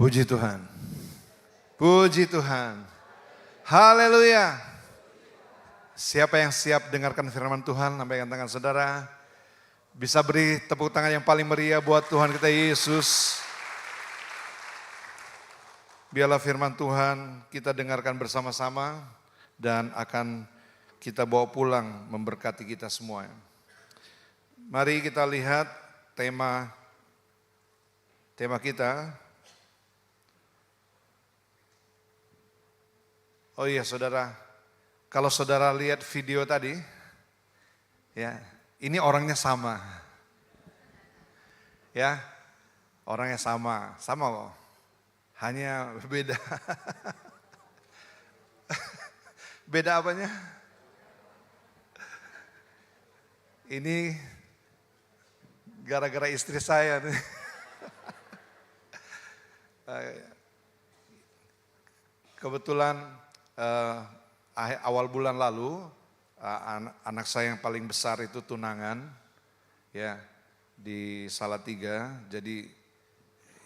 Puji Tuhan. Puji Tuhan. Haleluya. Siapa yang siap dengarkan firman Tuhan? Lambaikan tangan saudara. Bisa beri tepuk tangan yang paling meriah buat Tuhan kita Yesus. Biarlah firman Tuhan kita dengarkan bersama-sama dan akan kita bawa pulang memberkati kita semua. Mari kita lihat tema kita. Oh iya saudara, kalau saudara lihat video tadi, ya ini orangnya sama. Ya, orangnya sama loh. Hanya beda. Beda apanya? Ini gara-gara istri saya nih. Kebetulan awal bulan lalu anak saya yang paling besar itu tunangan ya di Salatiga. Jadi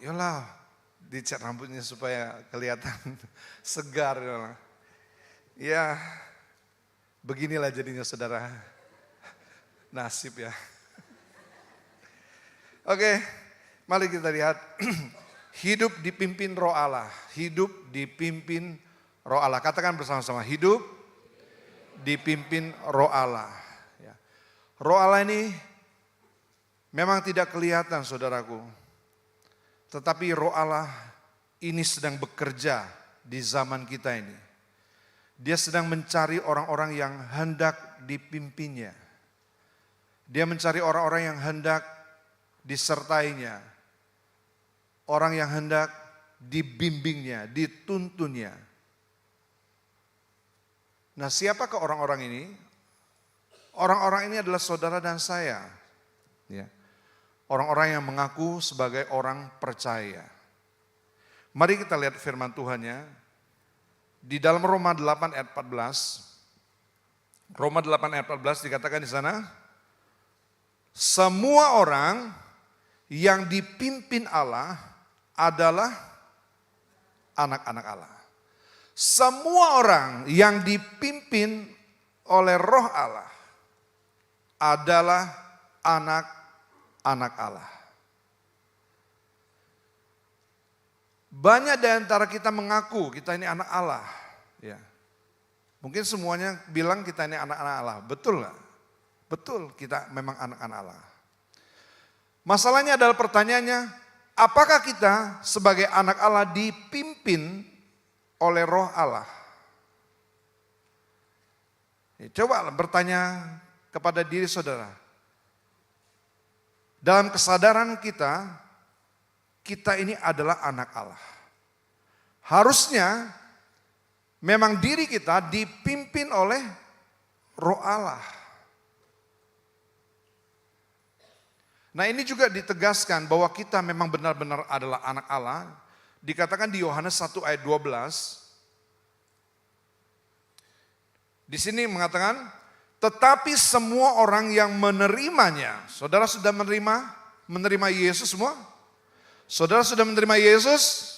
yolah dicat rambutnya supaya kelihatan segar. Ya beginilah jadinya saudara. Nasib ya. Oke, mari kita lihat. Hidup dipimpin Roh Allah. Hidup dipimpin Roh Allah. Katakan bersama-sama, hidup dipimpin Roh Allah. Ya. Roh Allah ini memang tidak kelihatan saudaraku. Tetapi Roh Allah ini sedang bekerja di zaman kita ini. Dia sedang mencari orang-orang yang hendak dipimpinnya. Dia mencari orang-orang yang hendak disertainya. Orang yang hendak dibimbingnya, dituntunnya. Nah, siapakah orang-orang ini? Orang-orang ini adalah saudara dan saya. Ya. Orang-orang yang mengaku sebagai orang percaya. Mari kita lihat firman Tuhannya. Di dalam Roma 8 ayat 14. Roma 8 ayat 14 dikatakan di sana. Semua orang yang dipimpin Allah adalah anak-anak Allah. Semua orang yang dipimpin oleh Roh Allah adalah anak-anak Allah. Banyak di antara kita mengaku kita ini anak Allah. Ya. Mungkin semuanya bilang kita ini anak-anak Allah. Betul nggak? Betul, kita memang anak-anak Allah. Masalahnya adalah pertanyaannya, apakah kita sebagai anak Allah dipimpin oleh Roh Allah? Coba bertanya kepada diri saudara. Dalam kesadaran kita, kita ini adalah anak Allah. Harusnya memang diri kita dipimpin oleh Roh Allah. Nah ini juga ditegaskan bahwa kita memang benar-benar adalah anak Allah. Dikatakan di Yohanes 1 ayat 12. Di sini mengatakan, tetapi semua orang yang menerimanya. Saudara sudah menerima Yesus semua? Saudara sudah menerima Yesus?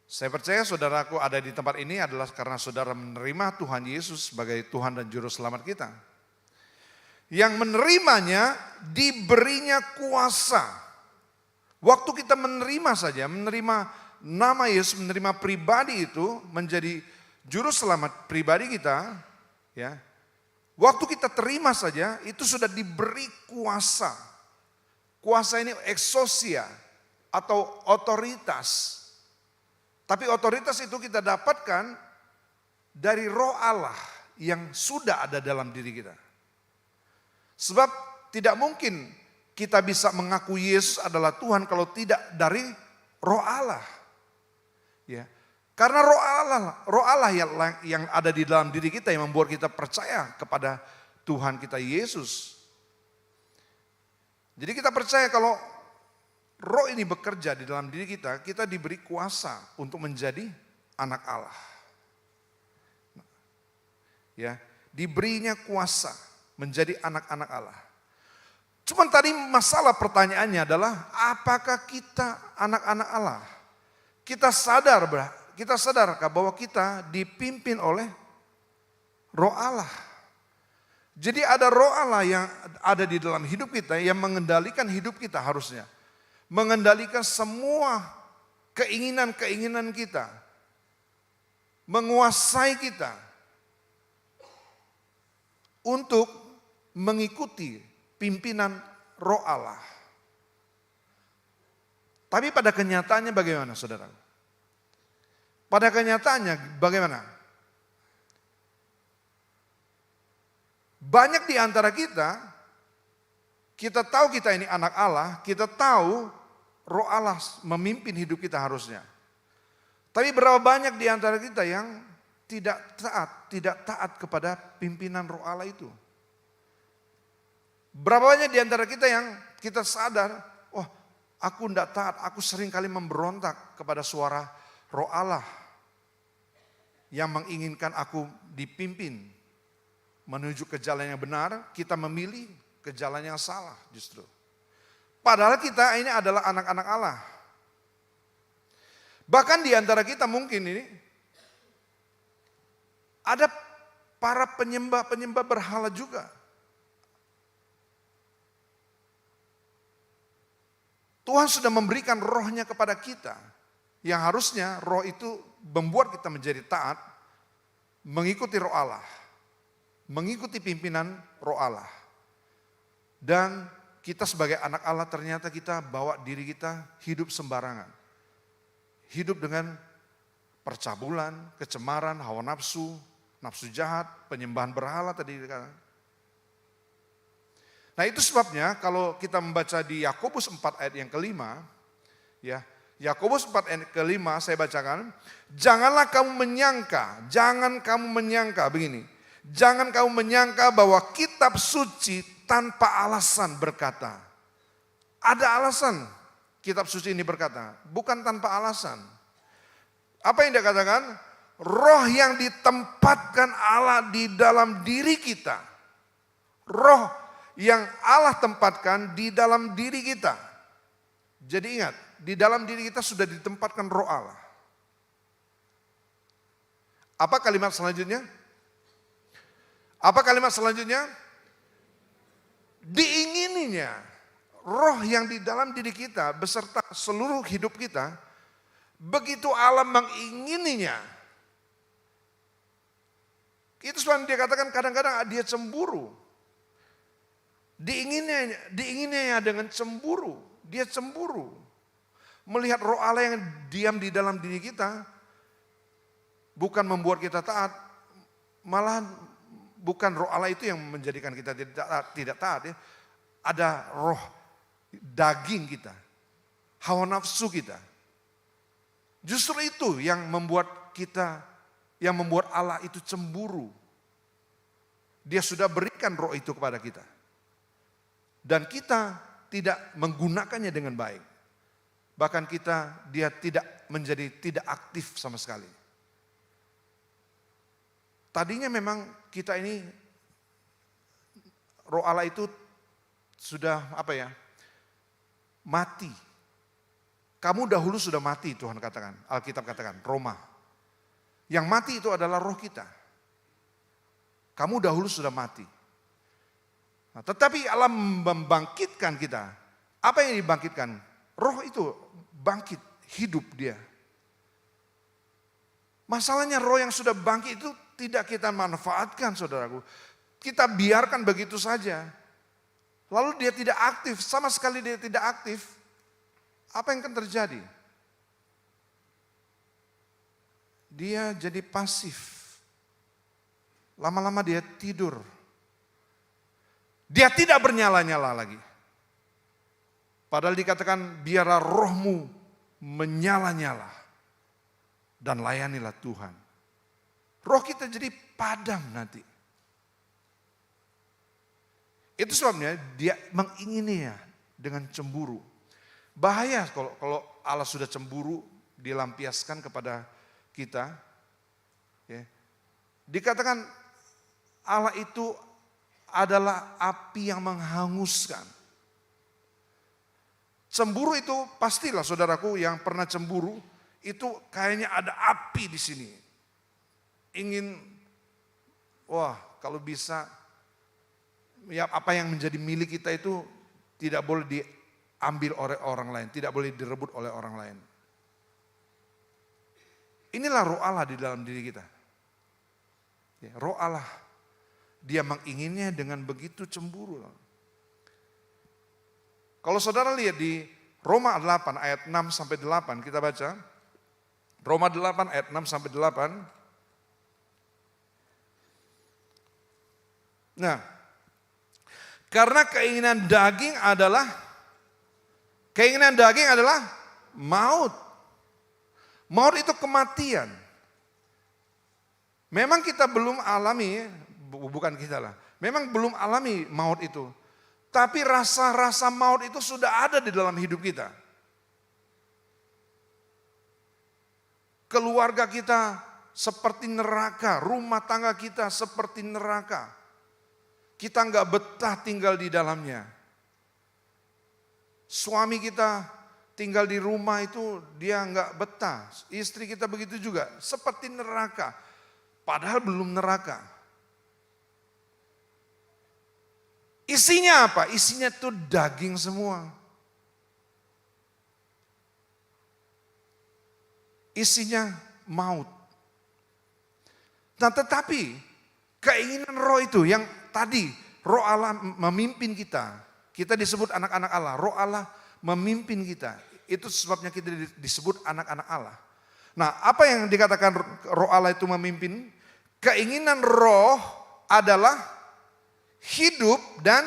Saya percaya saudaraku ada di tempat ini adalah karena saudara menerima Tuhan Yesus sebagai Tuhan dan Juru Selamat kita. Yang menerimanya diberinya kuasa. Waktu kita menerima saja, menerima nama Yesus, menerima pribadi itu menjadi Juru Selamat pribadi kita. Ya, waktu kita terima saja itu sudah diberi kuasa. Kuasa ini exousia atau otoritas. Tapi otoritas itu kita dapatkan dari Roh Allah yang sudah ada dalam diri kita. Sebab tidak mungkin kita bisa mengaku Yesus adalah Tuhan kalau tidak dari Roh Allah. Ya. Karena Roh Allah yang ada di dalam diri kita yang membuat kita percaya kepada Tuhan kita Yesus. Jadi kita percaya kalau Roh ini bekerja di dalam diri kita, kita diberi kuasa untuk menjadi anak Allah. Ya, diberinya kuasa menjadi anak-anak Allah. Cuman tadi masalah pertanyaannya adalah apakah kita anak-anak Allah? Kita sadarkah bahwa kita dipimpin oleh Roh Allah? Jadi ada Roh Allah yang ada di dalam hidup kita yang mengendalikan hidup kita harusnya. Mengendalikan semua keinginan-keinginan kita. Menguasai kita. Untuk mengikuti pimpinan Roh Allah. Tapi pada kenyataannya bagaimana saudara? Pada kenyataannya bagaimana? Banyak di antara kita tahu kita ini anak Allah, kita tahu Roh Allah memimpin hidup kita harusnya. Tapi berapa banyak di antara kita yang tidak taat kepada pimpinan Roh Allah itu? Berapa banyak di antara kita yang kita sadar, wah aku tidak taat, aku sering kali memberontak kepada suara Roh Allah yang menginginkan aku dipimpin menuju ke jalan yang benar, kita memilih ke jalan yang salah justru. Padahal kita ini adalah anak-anak Allah. Bahkan di antara kita mungkin ini ada para penyembah berhala juga. Tuhan sudah memberikan rohnya kepada kita. Yang harusnya roh itu membuat kita menjadi taat. Mengikuti Roh Allah. Mengikuti pimpinan Roh Allah. Dan kita sebagai anak Allah ternyata kita bawa diri kita hidup sembarangan. Hidup dengan percabulan, kecemaran, hawa nafsu, nafsu jahat, penyembahan berhala tadi dikatakan. Nah itu sebabnya kalau kita membaca di Yakobus 4 ayat yang kelima, ya Yakobus 4 ayat kelima saya bacakan, jangan kamu menyangka begini, jangan kamu menyangka bahwa kitab suci tanpa alasan berkata. Ada alasan kitab suci ini berkata, bukan tanpa alasan. Apa yang dia katakan? Roh yang ditempatkan Allah di dalam diri kita. Roh yang Allah tempatkan di dalam diri kita. Jadi ingat, di dalam diri kita sudah ditempatkan Roh Allah. Apa kalimat selanjutnya? Diingininya roh yang di dalam diri kita beserta seluruh hidup kita, begitu Allah mengingininya. Itu sebab dia katakan kadang-kadang dia cemburu. Diingininya dengan cemburu. Dia cemburu. Melihat Roh Allah yang diam di dalam diri kita. Bukan membuat kita taat. Malah bukan Roh Allah itu yang menjadikan kita tidak taat. Ya. Ada roh daging kita. Hawa nafsu kita. Justru itu yang membuat Allah itu cemburu. Dia sudah berikan roh itu kepada kita. Dan kita tidak menggunakannya dengan baik. Bahkan dia tidak aktif sama sekali. Tadinya memang kita ini, Roh Allah itu sudah mati. Kamu dahulu sudah mati, Tuhan katakan, Alkitab katakan, Roma. Yang mati itu adalah roh kita. Kamu dahulu sudah mati. Nah, tetapi Allah membangkitkan kita. Apa yang dibangkitkan? Roh itu bangkit, hidup dia. Masalahnya roh yang sudah bangkit itu tidak kita manfaatkan, saudaraku. Kita biarkan begitu saja. Lalu dia tidak aktif, sama sekali dia tidak aktif. Apa yang akan terjadi? Dia jadi pasif. Lama-lama dia tidur. Dia tidak bernyala-nyala lagi. Padahal dikatakan biarlah rohmu menyala-nyala. Dan layanilah Tuhan. Roh kita jadi padam nanti. Itu sebabnya dia mengingininya dengan cemburu. Bahaya kalau Allah sudah cemburu dilampiaskan kepada kita. Ya. Dikatakan Allah itu adalah api yang menghanguskan. Cemburu itu pastilah saudaraku yang pernah cemburu, itu kayaknya ada api di sini. Ingin, wah kalau bisa, ya apa yang menjadi milik kita itu tidak boleh diambil oleh orang lain, tidak boleh direbut oleh orang lain. Inilah roh Allah di dalam diri kita. Ya, roh Allah, dia menginginnya dengan begitu cemburu. Kalau saudara lihat di Roma 8 ayat 6 sampai 8, kita baca. Roma 8 ayat 6 sampai 8. Nah, karena keinginan daging adalah maut. Maut itu kematian. Memang kita belum alami, bukan kita lah. Memang belum alami maut itu. Tapi rasa-rasa maut itu sudah ada di dalam hidup kita. Keluarga kita seperti neraka, rumah tangga kita seperti neraka. Kita nggak betah tinggal di dalamnya. Suami kita tinggal di rumah itu dia nggak betah. Istri kita begitu juga, seperti neraka. Padahal belum neraka. Isinya apa? Isinya tuh daging semua. Isinya maut. Nah tetapi keinginan roh itu yang tadi roh Allah memimpin kita. Kita disebut anak-anak Allah. Roh Allah memimpin kita. Itu sebabnya kita disebut anak-anak Allah. Nah apa yang dikatakan roh Allah itu memimpin? Keinginan roh adalah hidup dan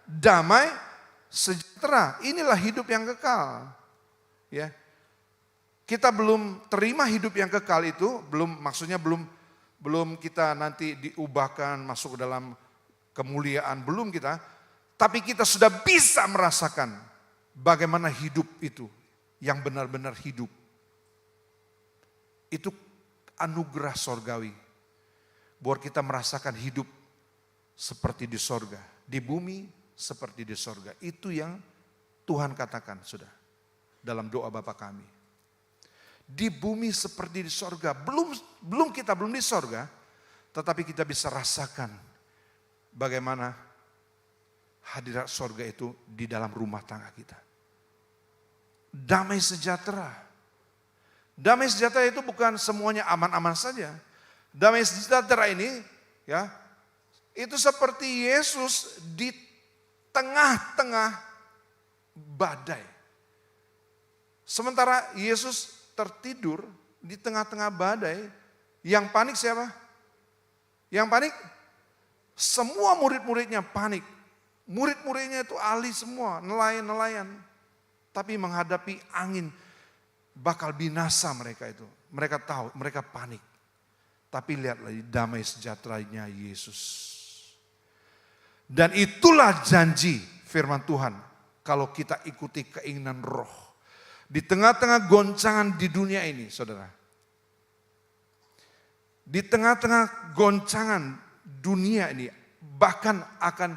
damai sejahtera. Inilah hidup yang kekal. Ya. Kita belum terima hidup yang kekal itu, maksudnya belum kita nanti diubahkan masuk ke dalam kemuliaan, belum kita. Tapi kita sudah bisa merasakan bagaimana hidup itu yang benar-benar hidup. Itu anugerah sorgawi. Buat kita merasakan hidup seperti di sorga. Di bumi seperti di sorga. Itu yang Tuhan katakan sudah dalam doa Bapa kami. Di bumi seperti di sorga. Belum di sorga. Tetapi kita bisa rasakan bagaimana hadirat sorga itu di dalam rumah tangga kita. Damai sejahtera. Damai sejahtera itu bukan semuanya aman-aman saja. Damai sejahtera ini ya itu seperti Yesus di tengah-tengah badai. Sementara Yesus tertidur di tengah-tengah badai, yang panik siapa? Yang panik semua murid-muridnya panik. Murid-muridnya itu ahli semua, nelayan-nelayan. Tapi menghadapi angin bakal binasa mereka itu. Mereka tahu, mereka panik. Tapi lihatlah damai sejahteranya Yesus. Dan itulah janji firman Tuhan. Kalau kita ikuti keinginan roh. Di tengah-tengah goncangan di dunia ini saudara. Di tengah-tengah goncangan dunia ini. Bahkan akan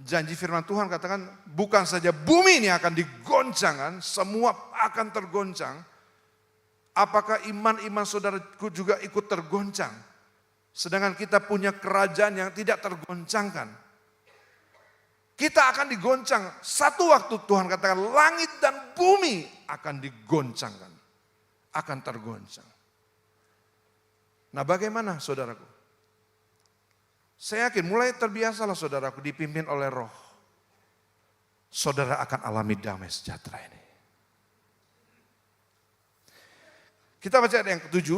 janji firman Tuhan katakan bukan saja bumi ini akan digoncangkan. Semua akan tergoncang. Apakah iman-iman saudaraku juga ikut tergoncang? Sedangkan kita punya kerajaan yang tidak tergoncangkan. Kita akan digoncang. Satu waktu Tuhan katakan langit dan bumi akan digoncangkan. Akan tergoncang. Nah bagaimana saudaraku? Saya yakin mulai terbiasalah saudaraku dipimpin oleh roh. Saudara akan alami damai sejahtera ini. Kita baca ayat yang ke-7.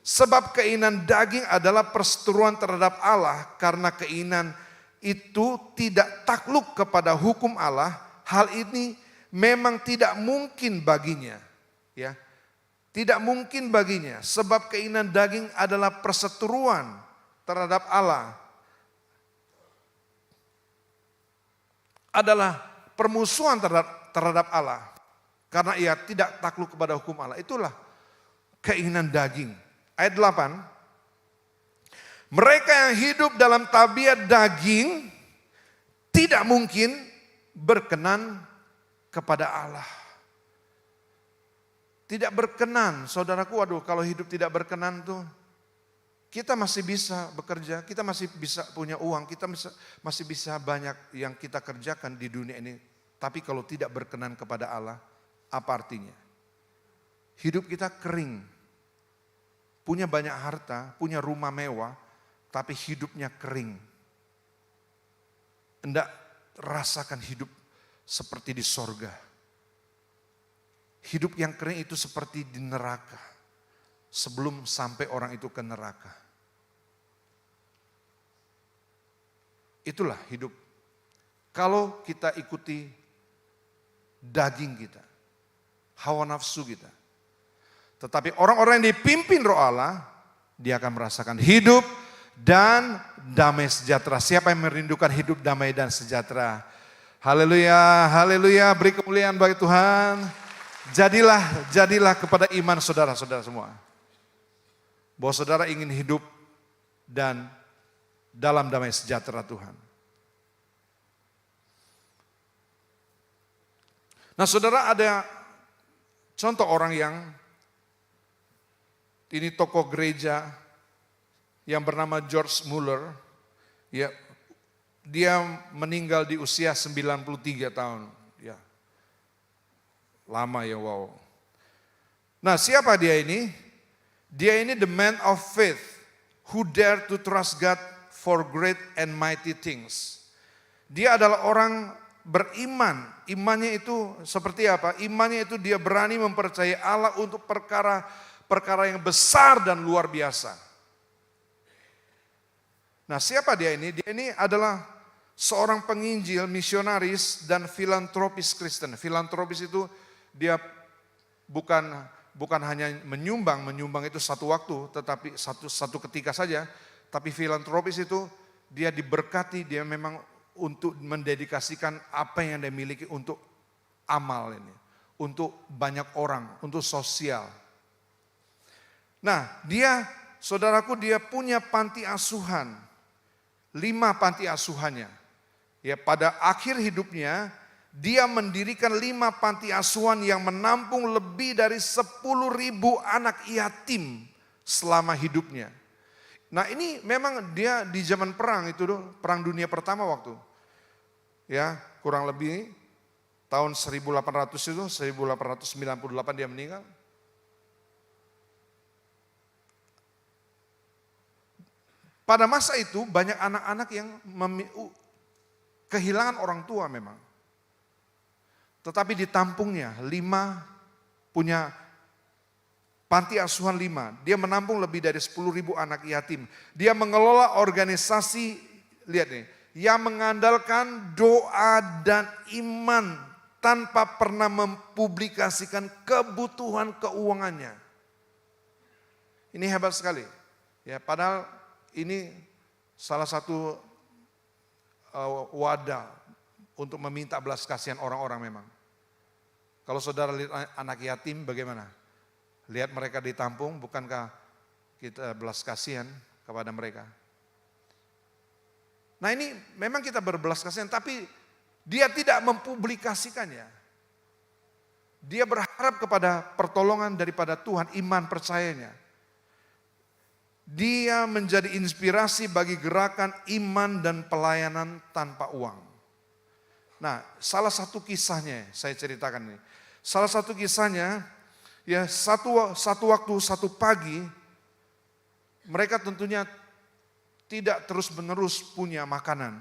Sebab keinginan daging adalah perseteruan terhadap Allah. Karena keinginan itu tidak takluk kepada hukum Allah. Hal ini memang tidak mungkin baginya. Ya, tidak mungkin baginya. Sebab keinginan daging adalah perseteruan terhadap Allah. Adalah permusuhan terhadap Allah. Karena ia tidak takluk kepada hukum Allah. Itulah keinginan daging. Ayat 8. Mereka yang hidup dalam tabiat daging tidak mungkin berkenan kepada Allah. Tidak berkenan, saudaraku, waduh kalau hidup tidak berkenan tuh, kita masih bisa bekerja, kita masih bisa punya uang, kita masih bisa banyak yang kita kerjakan di dunia ini. Tapi kalau tidak berkenan kepada Allah, apa artinya? Hidup kita kering, punya banyak harta, punya rumah mewah, tapi hidupnya kering. Hendak rasakan hidup seperti di sorga. Hidup yang kering itu seperti di neraka. Sebelum sampai orang itu ke neraka. Itulah hidup. Kalau kita ikuti daging kita, hawa nafsu kita. Tetapi orang-orang yang dipimpin Roh Allah, dia akan merasakan hidup dan damai sejahtera. Siapa yang merindukan hidup damai dan sejahtera? Haleluya, haleluya, beri kemuliaan bagi Tuhan. Jadilah kepada iman saudara-saudara semua. Bahwa saudara ingin hidup dan dalam damai sejahtera Tuhan. Nah saudara, ada contoh orang yang, ini tokoh gereja yang bernama George Mueller. Ya, dia meninggal di usia 93 tahun. Ya. Lama ya, wow. Nah siapa dia ini? Dia ini the man of faith who dare to trust God for great and mighty things. Dia adalah orang beriman. Imannya itu seperti apa? Imannya itu dia berani mempercayai Allah untuk perkara yang besar dan luar biasa. Nah siapa dia ini? Dia ini adalah seorang penginjil, misionaris, dan filantropis Kristen. Filantropis itu dia bukan hanya menyumbang itu satu waktu, tetapi satu ketika saja. Tapi filantropis itu dia diberkati, dia memang untuk mendedikasikan apa yang dia miliki untuk amal ini, untuk banyak orang, untuk sosial. Nah, dia, saudaraku, dia punya panti asuhan, 5 panti asuhannya. Ya, pada akhir hidupnya dia mendirikan 5 panti asuhan yang menampung lebih dari 10.000 anak yatim selama hidupnya. Nah ini memang dia di zaman perang itu, perang dunia pertama waktu. Ya, kurang lebih tahun 1800 itu, 1898 dia meninggal. Pada masa itu banyak anak-anak yang kehilangan orang tua memang. Tetapi ditampungnya 5, punya panti asuhan 5. Dia menampung lebih dari 10.000 anak yatim. Dia mengelola organisasi, lihat nih, yang mengandalkan doa dan iman tanpa pernah mempublikasikan kebutuhan keuangannya. Ini hebat sekali. Ya, padahal ini salah satu wadah untuk meminta belas kasihan orang-orang memang. Kalau saudara lihat anak yatim bagaimana? Lihat mereka ditampung, bukankah kita belas kasihan kepada mereka? Nah ini memang kita berbelas kasihan, tapi dia tidak mempublikasikannya. Dia berharap kepada pertolongan daripada Tuhan, iman percayanya. Dia menjadi inspirasi bagi gerakan iman dan pelayanan tanpa uang. Nah, salah satu kisahnya saya ceritakan ini. Salah satu kisahnya, ya satu waktu, satu pagi, mereka tentunya tidak terus-menerus punya makanan.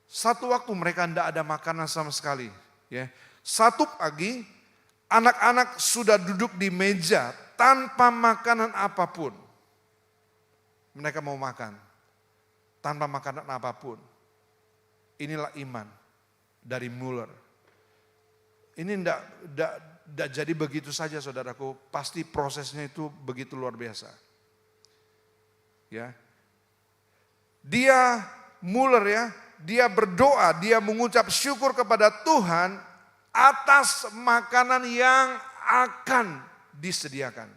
Satu waktu mereka tidak ada makanan sama sekali. Ya, satu pagi, anak-anak sudah duduk di meja tanpa makanan apapun. Mereka mau makan tanpa makanan apapun. Inilah iman dari Mueller. Ini tidak jadi begitu saja saudaraku. Pasti prosesnya itu begitu luar biasa. Ya, dia Mueller ya, dia berdoa, dia mengucap syukur kepada Tuhan atas makanan yang akan disediakan.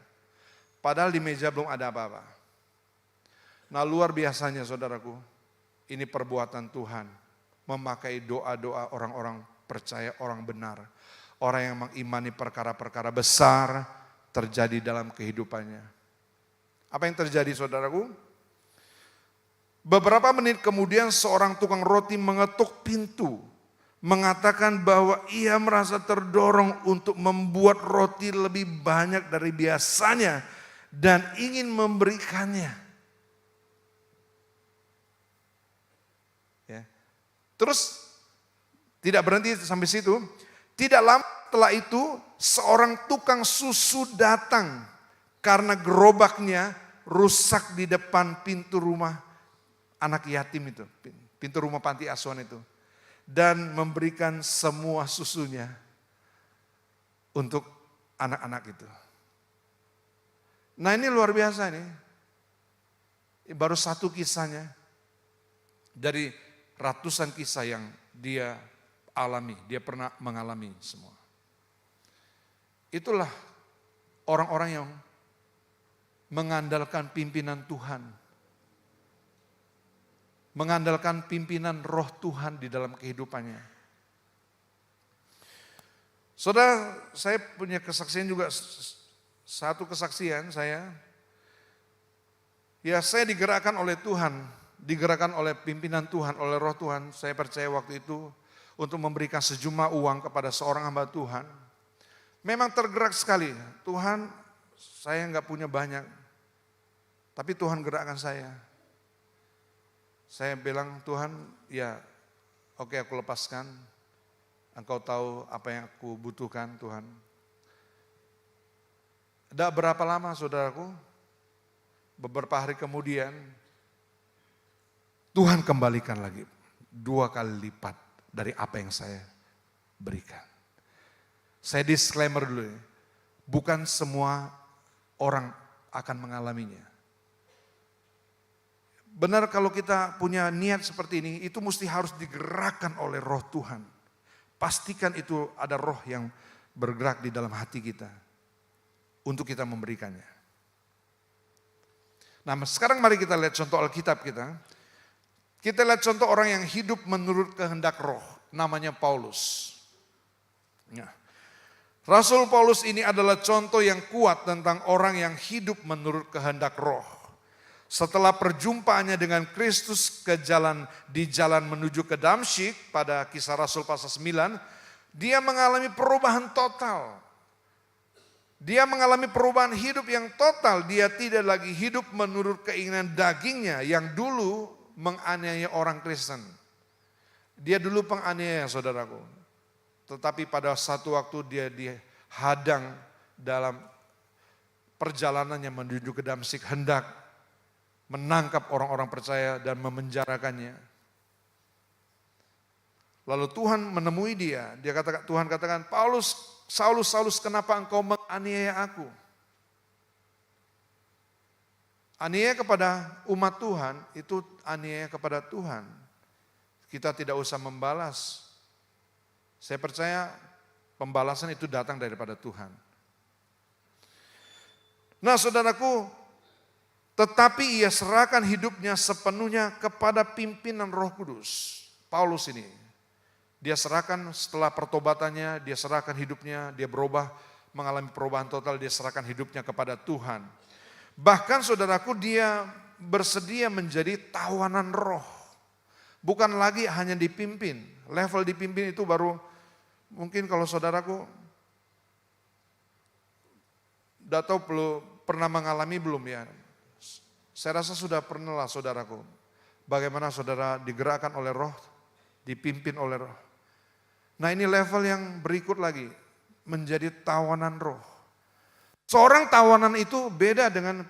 Padahal di meja belum ada apa-apa. Nah luar biasanya saudaraku, ini perbuatan Tuhan memakai doa-doa orang-orang percaya, orang benar. Orang yang mengimani perkara-perkara besar terjadi dalam kehidupannya. Apa yang terjadi saudaraku? Beberapa menit kemudian seorang tukang roti mengetuk pintu. Mengatakan bahwa ia merasa terdorong untuk membuat roti lebih banyak dari biasanya. Dan ingin memberikannya. Ya. Terus tidak berhenti sampai situ. Tidak lama setelah itu seorang tukang susu datang karena gerobaknya rusak di depan pintu rumah anak yatim itu, pintu rumah panti asuhan itu, dan memberikan semua susunya untuk anak-anak itu. Nah ini luar biasa nih, baru satu kisahnya dari ratusan kisah yang dia alami, dia pernah mengalami semua. Itulah orang-orang yang mengandalkan pimpinan Tuhan. Mengandalkan pimpinan roh Tuhan di dalam kehidupannya. Saudara, saya punya kesaksian juga, satu kesaksian saya. Ya saya digerakkan oleh Tuhan, digerakkan oleh pimpinan Tuhan, oleh roh Tuhan. Saya percaya waktu itu untuk memberikan sejumlah uang kepada seorang hamba Tuhan. Memang tergerak sekali, Tuhan saya nggak punya banyak, tapi Tuhan gerakkan saya. Saya bilang Tuhan ya oke aku lepaskan, Engkau tahu apa yang aku butuhkan Tuhan. Tidak berapa lama saudaraku, beberapa hari kemudian Tuhan kembalikan lagi 2 kali lipat dari apa yang saya berikan. Saya disclaimer dulu ya, bukan semua orang akan mengalaminya. Benar kalau kita punya niat seperti ini, itu mesti harus digerakkan oleh roh Tuhan. Pastikan itu ada roh yang bergerak di dalam hati kita untuk kita memberikannya. Nah sekarang mari kita lihat contoh Alkitab kita. Kita lihat contoh orang yang hidup menurut kehendak roh, namanya Paulus. Nah, Rasul Paulus ini adalah contoh yang kuat tentang orang yang hidup menurut kehendak roh. Setelah perjumpaannya dengan Kristus di jalan menuju ke Damsyik pada Kisah Rasul pasal 9, dia mengalami perubahan total. Dia mengalami perubahan hidup yang total. Dia tidak lagi hidup menurut keinginan dagingnya yang dulu menganiaya orang Kristen. Dia dulu penganiaya saudaraku. Tetapi pada satu waktu dia dihadang dalam perjalanannya menuju ke Damsyik, hendak menangkap orang-orang percaya dan memenjarakannya. Lalu Tuhan menemui dia. Tuhan katakan, Paulus, Saulus, Saulus, kenapa engkau menganiaya aku? Aniaya kepada umat Tuhan itu aniaya kepada Tuhan. Kita tidak usah membalas. Saya percaya pembalasan itu datang daripada Tuhan. Nah saudaraku, tetapi ia serahkan hidupnya sepenuhnya kepada pimpinan Roh Kudus. Paulus ini, dia serahkan setelah pertobatannya, dia serahkan hidupnya, dia berubah, mengalami perubahan total, dia serahkan hidupnya kepada Tuhan. Bahkan saudaraku dia bersedia menjadi tawanan roh. Bukan lagi hanya dipimpin, level dipimpin itu baru mungkin kalau saudaraku, tidak tahu pernah mengalami belum ya. Saya rasa sudah pernah lah saudaraku. Bagaimana saudara digerakkan oleh roh, dipimpin oleh roh. Nah ini level yang berikut lagi, menjadi tawanan roh. Seorang tawanan itu beda dengan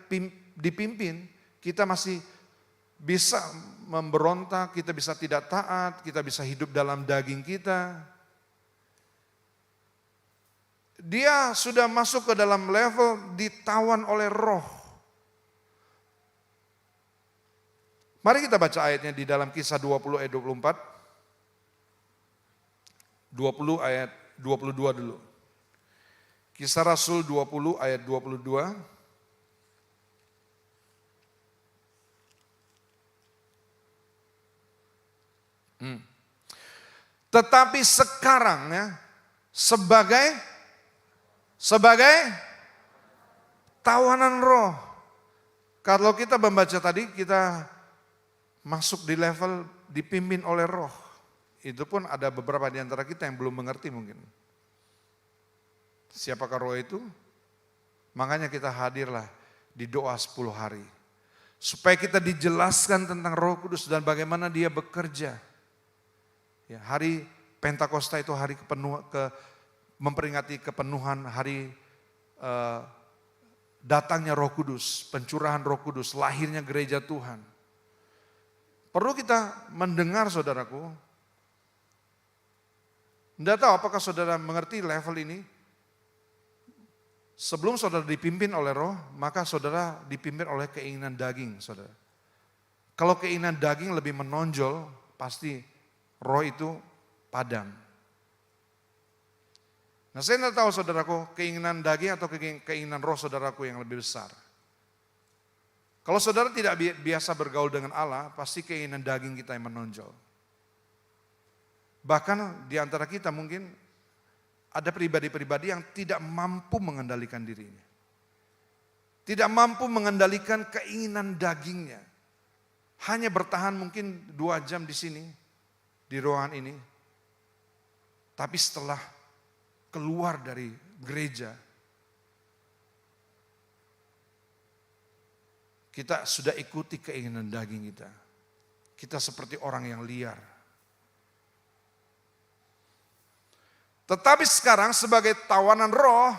dipimpin, kita masih bisa memberontak, kita bisa tidak taat, kita bisa hidup dalam daging kita. Dia sudah masuk ke dalam level ditawan oleh roh. Mari kita baca ayatnya di dalam Kisah 20 ayat 24. 20 ayat 22 dulu. Kisah Rasul 20 ayat 22. Tetapi sekarang ya, sebagai tawanan roh. Kalau kita membaca tadi, kita masuk di level dipimpin oleh roh. Itu pun ada beberapa di antara kita yang belum mengerti mungkin. Siapakah roh itu? Makanya kita hadirlah di doa 10 hari. Supaya kita dijelaskan tentang Roh Kudus dan bagaimana dia bekerja. Ya, hari Pentakosta itu hari memperingati kepenuhan hari datangnya Roh Kudus, pencurahan Roh Kudus, lahirnya gereja Tuhan. Perlu kita mendengar saudaraku. Tidak tahu apakah saudara mengerti level ini. Sebelum saudara dipimpin oleh roh, maka saudara dipimpin oleh keinginan daging, saudara. Kalau keinginan daging lebih menonjol, pasti roh itu padam. Nah, saya tidak tahu saudaraku, keinginan daging atau keinginan roh saudaraku yang lebih besar. Kalau saudara tidak biasa bergaul dengan Allah, pasti keinginan daging kita yang menonjol. Bahkan di antara kita mungkin ada pribadi-pribadi yang tidak mampu mengendalikan dirinya. Tidak mampu mengendalikan keinginan dagingnya. Hanya bertahan mungkin 2 jam di sini, di ruangan ini. Tapi setelah keluar dari gereja, kita sudah ikuti keinginan daging kita. Kita seperti orang yang liar. Tetapi sekarang sebagai tawanan roh,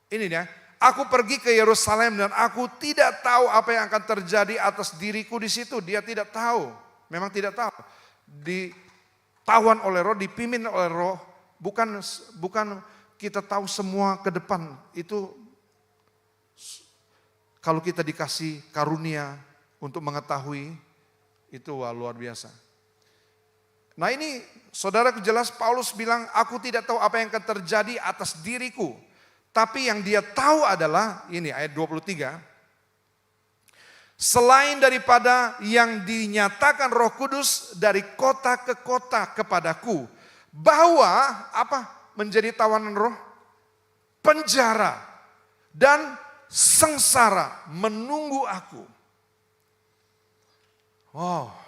ini ya, aku pergi ke Yerusalem dan aku tidak tahu apa yang akan terjadi atas diriku di situ. Dia tidak tahu, memang tidak tahu. Ditawan oleh roh, dipimpin oleh roh, bukan kita tahu semua ke depan. Itu kalau kita dikasih karunia untuk mengetahui, itu luar biasa. Nah ini saudara jelas Paulus bilang, aku tidak tahu apa yang akan terjadi atas diriku. Tapi yang dia tahu adalah, ini ayat 23. Selain daripada yang dinyatakan Roh Kudus dari kota ke kota kepadaku. Bahwa apa menjadi tawanan roh? Penjara dan sengsara menunggu aku. Wow.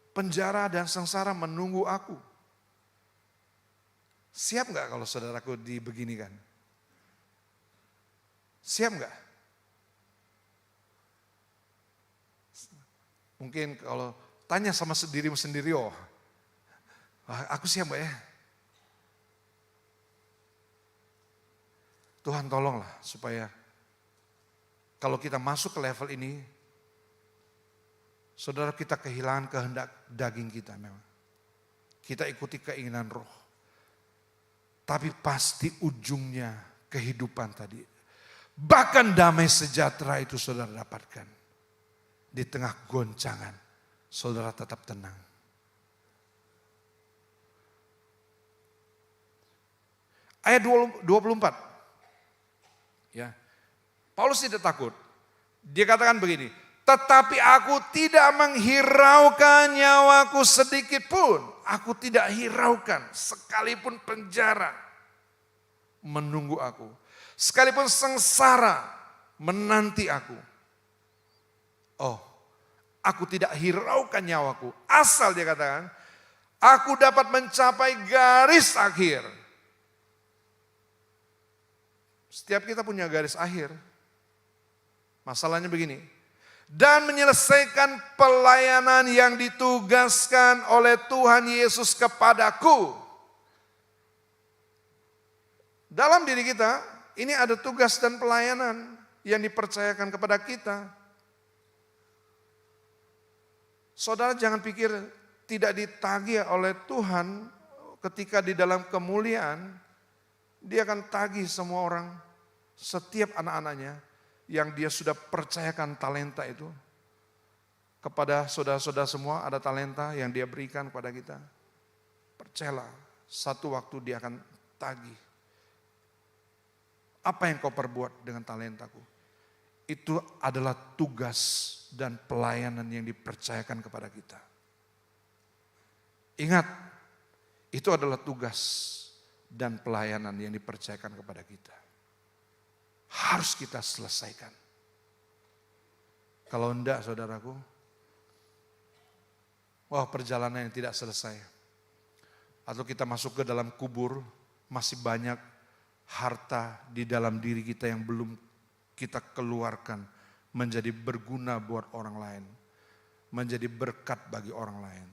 Penjara dan sengsara menunggu aku. Siap nggak kalau saudaraku dibeginikan? Siap nggak? Mungkin kalau tanya sama dirimu sendiri, oh, aku siap nggak ya? Tuhan tolonglah supaya kalau kita masuk ke level ini, saudara kita kehilangan kehendak daging kita memang. Kita ikuti keinginan roh. Tapi pasti ujungnya kehidupan tadi. Bahkan damai sejahtera itu saudara dapatkan. Di tengah goncangan, saudara tetap tenang. Ayat 24. Ya. Paulus tidak takut. Dia katakan begini, tetapi aku tidak menghiraukan nyawaku sedikit pun. Aku tidak hiraukan sekalipun penjara menunggu aku. Sekalipun sengsara menanti aku. Oh, aku tidak hiraukan nyawaku. Asal dia katakan, aku dapat mencapai garis akhir. Setiap kita punya garis akhir. Masalahnya begini. Dan menyelesaikan pelayanan yang ditugaskan oleh Tuhan Yesus kepadaku. Dalam diri kita, ini ada tugas dan pelayanan yang dipercayakan kepada kita. Saudara jangan pikir tidak ditagih oleh Tuhan ketika di dalam kemuliaan, dia akan tagih semua orang, setiap anak-anaknya, yang dia sudah percayakan talenta itu. Kepada saudara-saudara semua ada talenta yang dia berikan kepada kita. Percayalah, satu waktu dia akan tagih. Apa yang kau perbuat dengan talentaku? Itu adalah tugas dan pelayanan yang dipercayakan kepada kita. Ingat, itu adalah tugas dan pelayanan yang dipercayakan kepada kita. Harus kita selesaikan. Kalau enggak, saudaraku, perjalanan yang tidak selesai. Atau kita masuk ke dalam kubur, masih banyak harta di dalam diri kita yang belum kita keluarkan menjadi berguna buat orang lain, menjadi berkat bagi orang lain.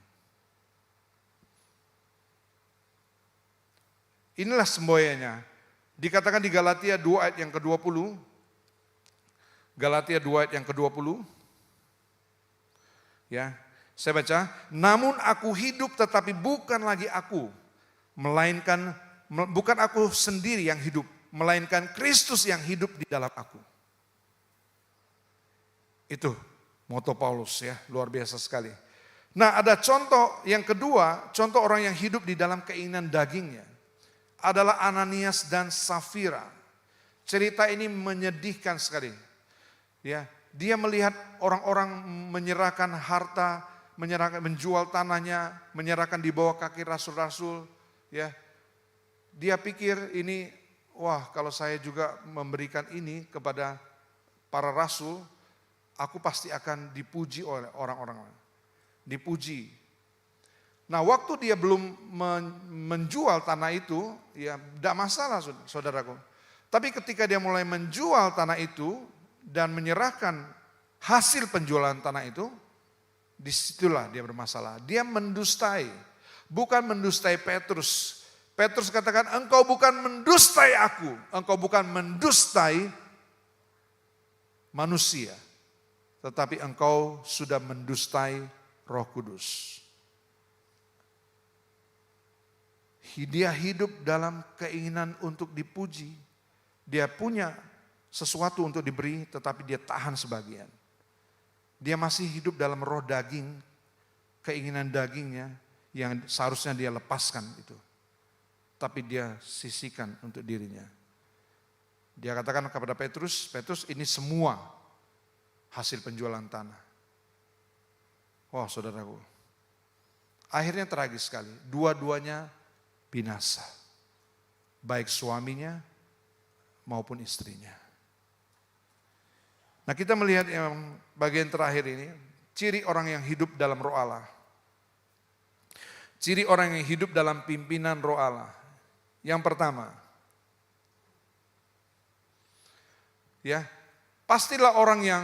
Inilah semboyannya. Dikatakan di Galatia 2 ayat yang ke-20. Galatia 2 ayat yang ke-20. Ya, saya baca, namun aku hidup tetapi bukan lagi aku, melainkan bukan aku sendiri yang hidup, melainkan Kristus yang hidup di dalam aku. Itu moto Paulus ya, luar biasa sekali. Nah, ada contoh yang kedua, contoh orang yang hidup di dalam keinginan dagingnya adalah Ananias dan Safira. Cerita ini menyedihkan sekali. Ya, dia melihat orang-orang menyerahkan harta, menjual tanahnya, menyerahkan di bawah kaki rasul-rasul. Ya, dia pikir ini, kalau saya juga memberikan ini kepada para rasul, aku pasti akan dipuji oleh orang-orang. Dipuji. Nah, waktu dia belum menjual tanah itu, ya tidak masalah saudaraku. Tapi ketika dia mulai menjual tanah itu dan menyerahkan hasil penjualan tanah itu, disitulah dia bermasalah. Dia mendustai, bukan mendustai Petrus. Petrus katakan, engkau bukan mendustai aku, engkau bukan mendustai manusia, tetapi engkau sudah mendustai Roh Kudus. Dia hidup dalam keinginan untuk dipuji. Dia punya sesuatu untuk diberi, tetapi dia tahan sebagian. Dia masih hidup dalam roh daging, keinginan dagingnya yang seharusnya dia lepaskan itu. Tapi dia sisihkan untuk dirinya. Dia katakan kepada Petrus, Petrus ini semua hasil penjualan tanah. Saudaraku, akhirnya tragis sekali. Dua-duanya binasa, baik suaminya maupun istrinya. Nah, kita melihat yang bagian terakhir ini, ciri orang yang hidup dalam Roh Allah. Ciri orang yang hidup dalam pimpinan Roh Allah. Yang pertama, ya, pastilah orang yang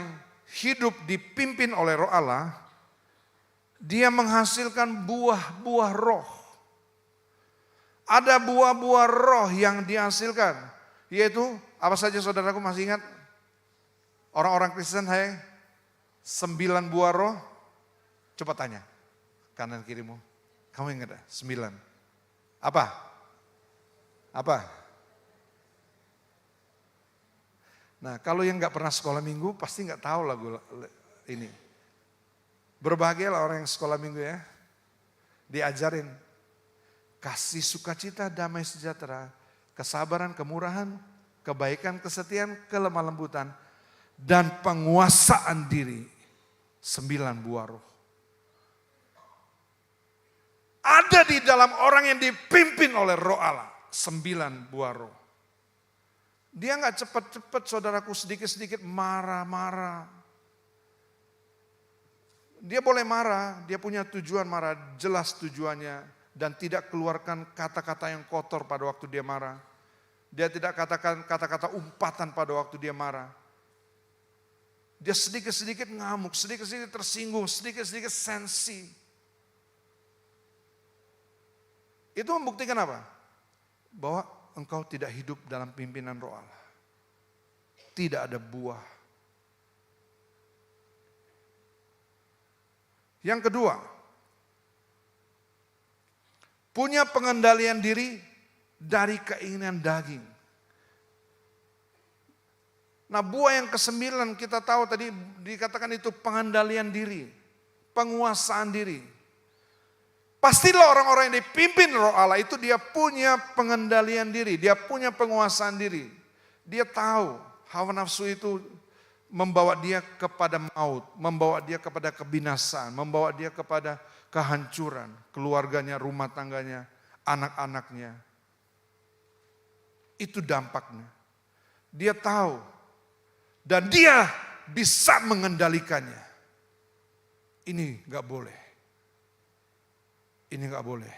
hidup dipimpin oleh Roh Allah, dia menghasilkan buah-buah roh. Ada buah-buah roh yang dihasilkan, yaitu apa saja saudaraku masih ingat? Orang-orang Kristen, 9 buah roh. Coba tanya kanan kirimu, kamu ingat 9? Apa? Nah, kalau yang nggak pernah sekolah minggu pasti nggak tahu lagu ini. Berbahagialah orang yang sekolah minggu ya, diajarin kasih, sukacita, damai sejahtera, kesabaran, kemurahan, kebaikan, kesetiaan, kelemah lembutan, dan penguasaan diri. 9 buah roh. Ada di dalam orang yang dipimpin oleh Roh Allah. 9 buah roh. Dia nggak cepat-cepat saudaraku, sedikit-sedikit marah-marah. Dia boleh marah, dia punya tujuan marah, jelas tujuannya. Dan tidak keluarkan kata-kata yang kotor pada waktu dia marah. Dia tidak katakan kata-kata umpatan pada waktu dia marah. Dia sedikit-sedikit ngamuk, sedikit-sedikit tersinggung, sedikit-sedikit sensi. Itu membuktikan apa? Bahwa engkau tidak hidup dalam pimpinan Roh Allah. Tidak ada buah. Yang kedua, punya pengendalian diri dari keinginan daging. Nah, buah yang ke-9 kita tahu tadi dikatakan itu pengendalian diri, penguasaan diri. Pastilah orang-orang yang dipimpin Roh Allah itu dia punya pengendalian diri, dia punya penguasaan diri. Dia tahu hawa nafsu itu membawa dia kepada maut, membawa dia kepada kebinasaan, membawa dia kepada kehancuran, keluarganya, rumah tangganya, anak-anaknya. Itu dampaknya. Dia tahu dan dia bisa mengendalikannya. Ini gak boleh. Ini gak boleh.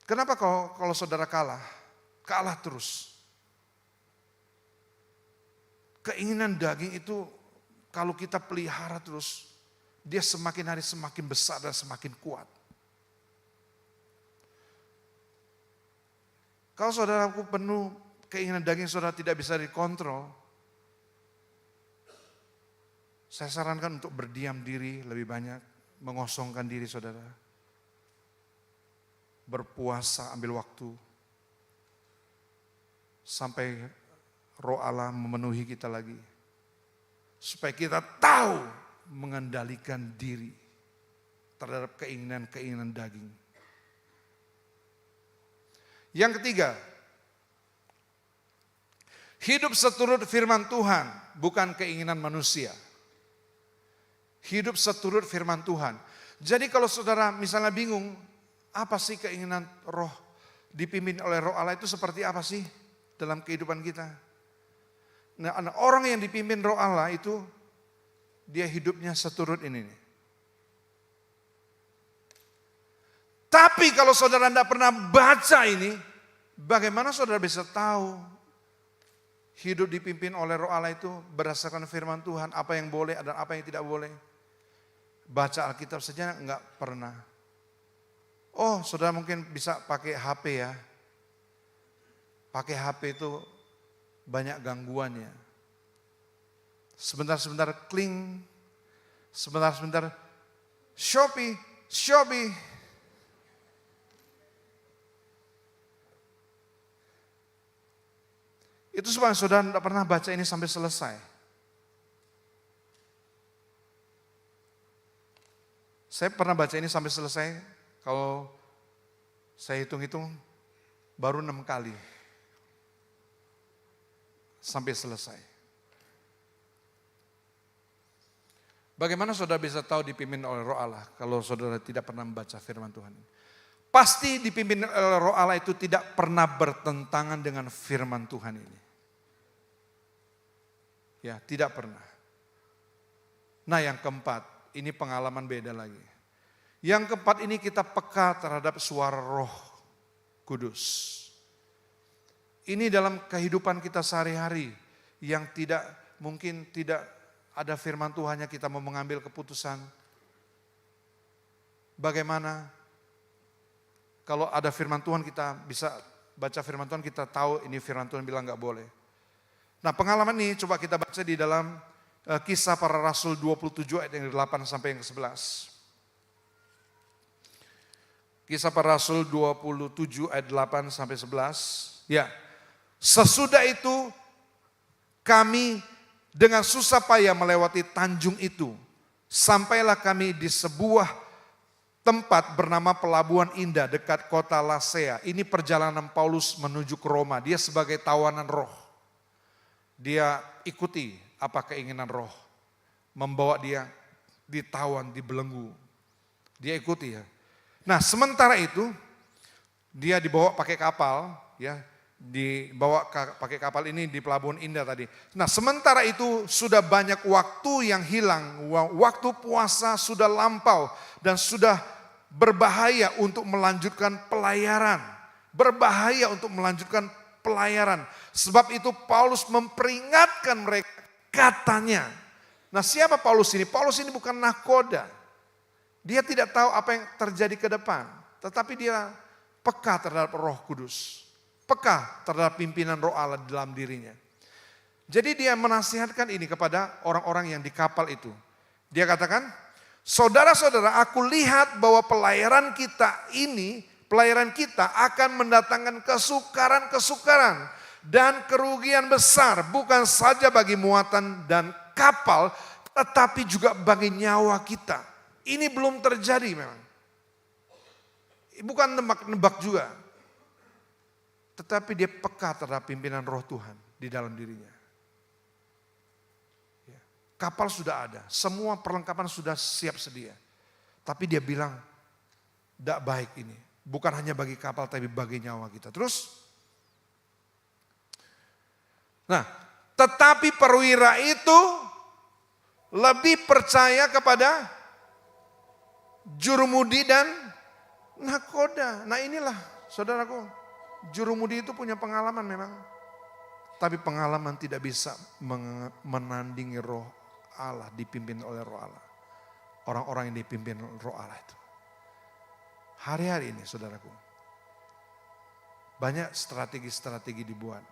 Kenapa kalau saudara kalah? Kalah terus. Keinginan daging itu kalau kita pelihara terus, dia semakin hari semakin besar dan semakin kuat. Kalau saudaraku penuh keinginan daging saudara tidak bisa dikontrol, saya sarankan untuk berdiam diri lebih banyak, mengosongkan diri saudara. Berpuasa, ambil waktu. Sampai Roh Allah memenuhi kita lagi. Supaya kita tahu mengendalikan diri terhadap keinginan-keinginan daging. Yang ketiga, hidup seturut firman Tuhan, bukan keinginan manusia. Hidup seturut firman Tuhan. Jadi kalau saudara misalnya bingung, apa sih keinginan roh, dipimpin oleh Roh Allah itu seperti apa sih dalam kehidupan kita? Nah, orang yang dipimpin Roh Allah itu, dia hidupnya seturut ini. Tapi kalau saudara tidak pernah baca ini, bagaimana saudara bisa tahu hidup dipimpin oleh Roh Allah itu berdasarkan firman Tuhan, apa yang boleh dan apa yang tidak boleh? Baca Alkitab saja enggak pernah. Oh, saudara mungkin bisa pakai HP ya. Pakai HP itu banyak gangguannya. Sebentar-sebentar kling, sebentar-sebentar Shopee. Itu sebab saudara tidak pernah baca ini sampai selesai. Saya pernah baca ini sampai selesai. Kalau saya hitung-hitung baru 6 kali sampai selesai. Bagaimana saudara bisa tahu dipimpin oleh Roh Allah kalau saudara tidak pernah membaca firman Tuhan? Pasti dipimpin oleh Roh Allah itu tidak pernah bertentangan dengan firman Tuhan ini. Ya, tidak pernah. Nah, yang keempat, ini pengalaman beda lagi. Yang keempat ini kita peka terhadap suara Roh Kudus. Ini dalam kehidupan kita sehari-hari yang mungkin tidak ada firman Tuhannya, kita mau mengambil keputusan. Bagaimana kalau ada firman Tuhan kita bisa baca firman Tuhan, kita tahu ini firman Tuhan bilang gak boleh. Nah, pengalaman ini coba kita baca di dalam Kisah Para Rasul 27 ayat yang 8 sampai yang ke-11. Kisah Para Rasul 27 ayat 8 sampai 11. Ya. Sesudah itu kami dengan susah payah melewati tanjung itu. Sampailah kami di sebuah tempat bernama Pelabuhan Indah dekat kota Lasea. Ini perjalanan Paulus menuju ke Roma. Dia sebagai tawanan roh. Dia ikuti apa keinginan roh. Membawa dia ditawan, dibelenggu. Dia ikuti ya. Nah, sementara itu dia dibawa pakai kapal, ya, dibawa pakai kapal ini di Pelabuhan Indah tadi. Nah, sementara itu sudah banyak waktu yang hilang, waktu puasa sudah lampau dan sudah berbahaya untuk melanjutkan pelayaran. Berbahaya untuk melanjutkan pelayaran. Sebab itu Paulus memperingatkan mereka, katanya. Nah, siapa Paulus ini? Paulus ini bukan nahkoda. Dia tidak tahu apa yang terjadi ke depan, tetapi dia peka terhadap Roh Kudus, peka terhadap pimpinan Roh Allah di dalam dirinya. Jadi dia menasihatkan ini kepada orang-orang yang di kapal itu. Dia katakan, saudara-saudara, aku lihat bahwa pelayaran kita akan mendatangkan kesukaran-kesukaran dan kerugian besar, bukan saja bagi muatan dan kapal, tetapi juga bagi nyawa kita. Ini belum terjadi memang. Bukan nebak-nebak juga. tetapi dia peka terhadap pimpinan roh Tuhan di dalam dirinya. Ya. Kapal sudah ada, semua perlengkapan sudah siap sedia. Tapi dia bilang, tidak baik ini. Bukan hanya bagi kapal tapi bagi nyawa kita. Terus, nah, tetapi perwira itu lebih percaya kepada jurumudi dan nakoda. Nah inilah saudaraku, jurumudi itu punya pengalaman memang. Tapi pengalaman tidak bisa menandingi roh Allah, dipimpin oleh roh Allah. Orang-orang yang dipimpin roh Allah itu. Hari-hari ini saudaraku, banyak strategi-strategi dibuat.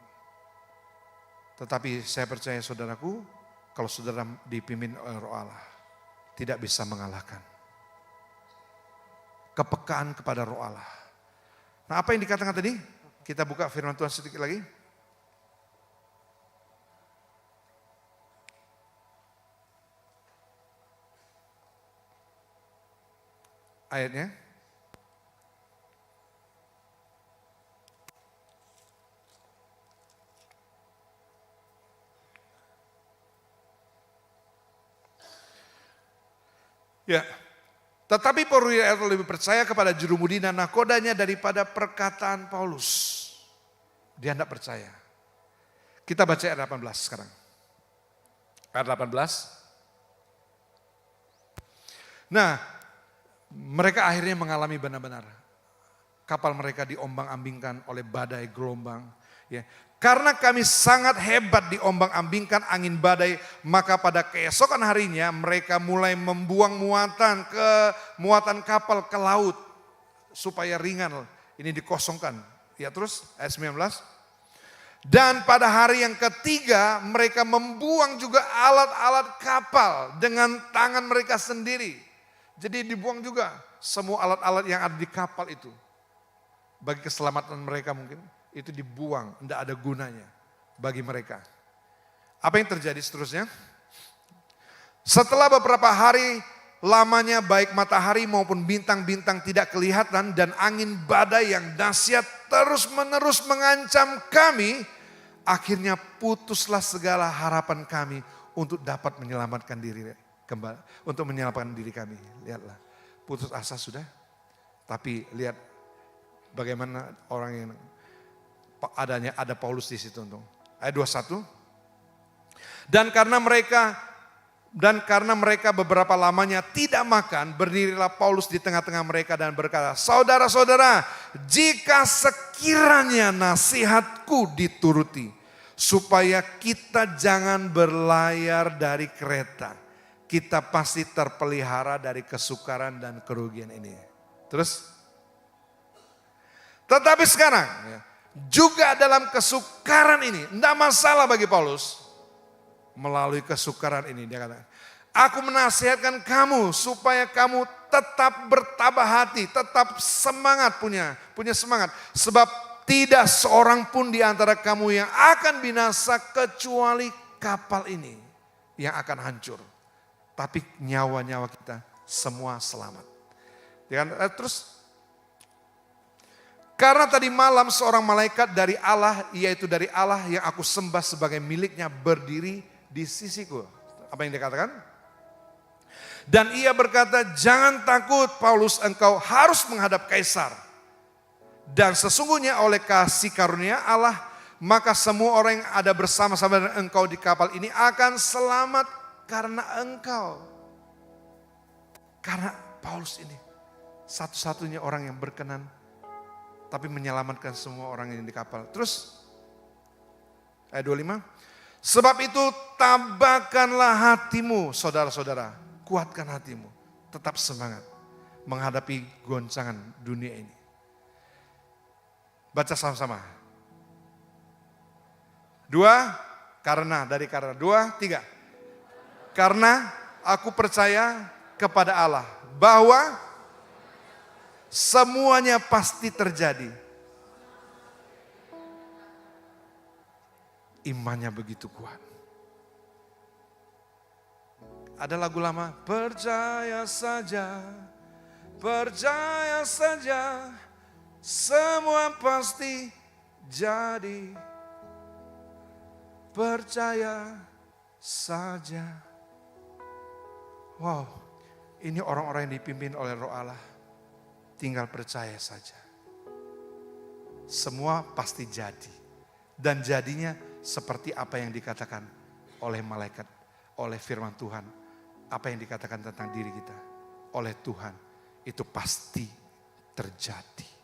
Tetapi saya percaya saudaraku, kalau saudara dipimpin oleh roh Allah, tidak bisa mengalahkan. Kepekaan kepada roh Allah. Nah apa yang dikatakan tadi? Kita buka firman Tuhan sedikit lagi. Ayatnya. Ya, tetapi perwira itu lebih percaya kepada jurumudi dan nakodanya daripada perkataan Paulus. Dia tidak percaya. Kita baca ayat 18 sekarang. Ayat 18. Nah, mereka akhirnya mengalami benar-benar. Kapal mereka diombang-ambingkan oleh badai gelombang. Ya. Karena kami sangat hebat diombang-ambingkan angin badai, maka pada keesokan harinya mereka mulai membuang muatan kapal ke laut supaya ringan. Ini dikosongkan. Ya terus ayat 19. Dan pada hari yang ketiga mereka membuang juga alat-alat kapal dengan tangan mereka sendiri. Jadi dibuang juga semua alat-alat yang ada di kapal itu. Bagi keselamatan mereka mungkin. Itu dibuang, tidak ada gunanya bagi mereka. Apa yang terjadi seterusnya? Setelah beberapa hari lamanya baik matahari maupun bintang-bintang tidak kelihatan dan angin badai yang dahsyat terus-menerus mengancam kami, akhirnya putuslah segala harapan kami untuk dapat menyelamatkan diri kembali, untuk menyelamatkan diri kami. Lihatlah, putus asa sudah, tapi lihat bagaimana orang yang ada Paulus di situ. Ayat 21. Dan karena mereka beberapa lamanya tidak makan, berdirilah Paulus di tengah-tengah mereka dan berkata, saudara-saudara, jika sekiranya nasihatku dituruti, supaya kita jangan berlayar dari kereta, kita pasti terpelihara dari kesukaran dan kerugian ini. Terus, tetapi sekarang, juga dalam kesukaran ini, tidak masalah bagi Paulus. Melalui kesukaran ini dia kata, aku menasihatkan kamu supaya kamu tetap bertabah hati, tetap semangat punya semangat. Sebab tidak seorang pun di antara kamu yang akan binasa kecuali kapal ini yang akan hancur. Tapi nyawa-nyawa kita semua selamat. Terus, karena tadi malam seorang malaikat dari Allah, yaitu dari Allah yang aku sembah sebagai miliknya berdiri di sisiku. Apa yang dikatakan? Dan ia berkata, jangan takut Paulus, engkau harus menghadap kaisar. Dan sesungguhnya oleh kasih karunia Allah, maka semua orang yang ada bersama-sama dengan engkau di kapal ini akan selamat karena engkau. Karena Paulus ini satu-satunya orang yang berkenan tapi menyelamatkan semua orang yang di kapal. Terus ayat 25. Sebab itu tabahkanlah hatimu saudara-saudara. Kuatkan hatimu. Tetap semangat menghadapi goncangan dunia ini. Baca sama-sama. 2, karena. 2, 3. Karena aku percaya kepada Allah bahwa semuanya pasti terjadi. Imannya begitu kuat. Ada lagu lama, percaya saja, semua pasti jadi. Percaya saja. Wow, ini orang-orang yang dipimpin oleh Roh Allah. Tinggal percaya saja. Semua pasti jadi. Dan jadinya seperti apa yang dikatakan oleh malaikat, oleh firman Tuhan. Apa yang dikatakan tentang diri kita oleh Tuhan, itu pasti terjadi.